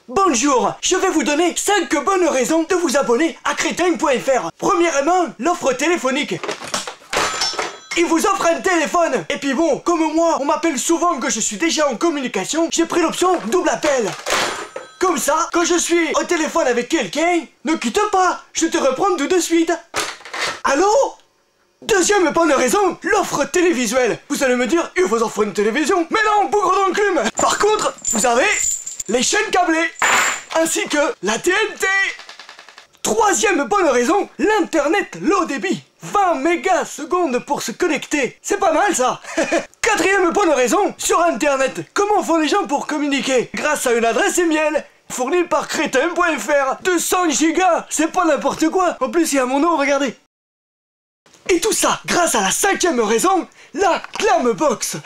Bonjour, je vais vous donner 5 bonnes raisons de vous abonner à Crétin.fr. Premièrement, l'offre téléphonique. Il vous offre un téléphone. Et puis bon, comme moi, on m'appelle souvent que je suis déjà en communication, j'ai pris l'option double appel. Comme ça, quand je suis au téléphone avec quelqu'un, ne quitte pas, je te reprends tout de suite. Allô? Deuxième bonne raison, l'offre télévisuelle. Vous allez me dire, il vous offre une télévision. Mais non, bougre d'enclume. Par contre, vous avez les chaînes câblées, ainsi que la TNT. Troisième bonne raison, l'internet low débit. 20 mégasecondes pour se connecter. C'est pas mal ça. Quatrième bonne raison, sur internet, comment font les gens pour communiquer? Grâce à une adresse email fournie par Crétin.fr. 200 gigas, c'est pas n'importe quoi. En plus, il y a mon nom, regardez. Et tout ça, grâce à la cinquième raison, la Glambox.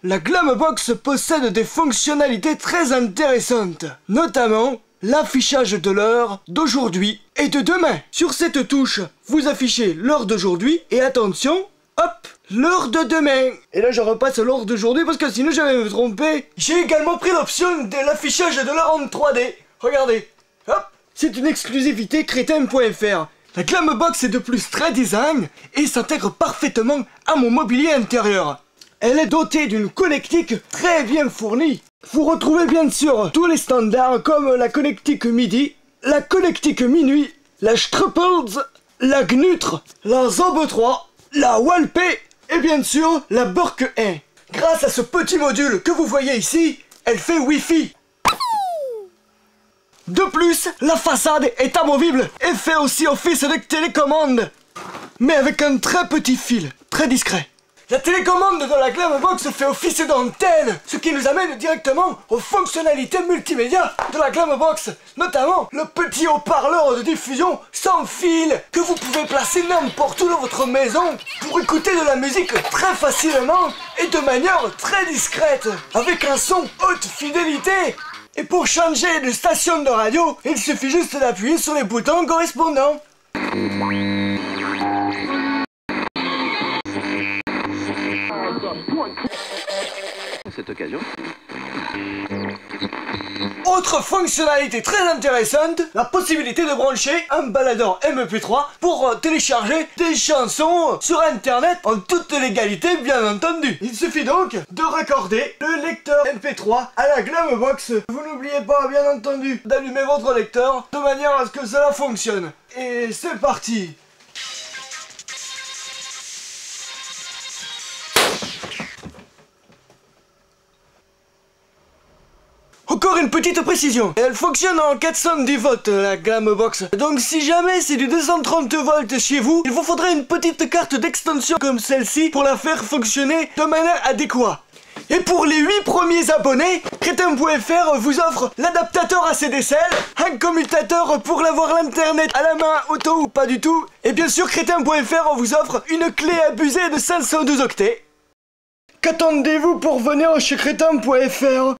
La Glambox possède des fonctionnalités très intéressantes, notamment l'affichage de l'heure d'aujourd'hui et de demain. Sur cette touche, vous affichez l'heure d'aujourd'hui et attention, hop, l'heure de demain. Et là je repasse l'heure d'aujourd'hui parce que sinon je vais me tromper. J'ai également pris l'option de l'affichage de l'heure en 3D. Regardez, hop, c'est une exclusivité Crétin.fr. La Glambox est de plus très design et s'intègre parfaitement à mon mobilier intérieur. Elle est dotée d'une connectique très bien fournie. Vous retrouvez bien sûr tous les standards comme la connectique MIDI, la connectique minuit, la Struppels, la Gnutre, la Zob 3, la Walpe et bien sûr la Burke 1. Grâce à ce petit module que vous voyez ici, elle fait Wi-Fi. De plus, la façade est amovible et fait aussi office de télécommande, mais avec un très petit fil, très discret. La télécommande de la Glambox fait office d'antenne, ce qui nous amène directement aux fonctionnalités multimédia de la Glambox, notamment le petit haut-parleur de diffusion sans fil que vous pouvez placer n'importe où dans votre maison pour écouter de la musique très facilement et de manière très discrète, avec un son haute fidélité. Et pour changer de station de radio, il suffit juste d'appuyer sur les boutons correspondants. Cette occasion. Autre fonctionnalité très intéressante, la possibilité de brancher un baladeur MP3 pour télécharger des chansons sur internet en toute légalité bien entendu. Il suffit donc de raccorder le lecteur MP3 à la Glambox. Vous n'oubliez pas bien entendu d'allumer votre lecteur de manière à ce que cela fonctionne. Et c'est parti. Encore une petite précision, elle fonctionne en 410 volts la Glambox. Donc si jamais c'est du 230 volts chez vous, il vous faudrait une petite carte d'extension comme celle-ci pour la faire fonctionner de manière adéquate. Et pour les 8 premiers abonnés, Crétin.fr vous offre l'adaptateur ACDSL, un commutateur pour avoir l'internet à la main auto ou pas du tout, et bien sûr Crétin.fr vous offre une clé abusée de 512 octets. Qu'attendez-vous pour venir chez Crétin.fr?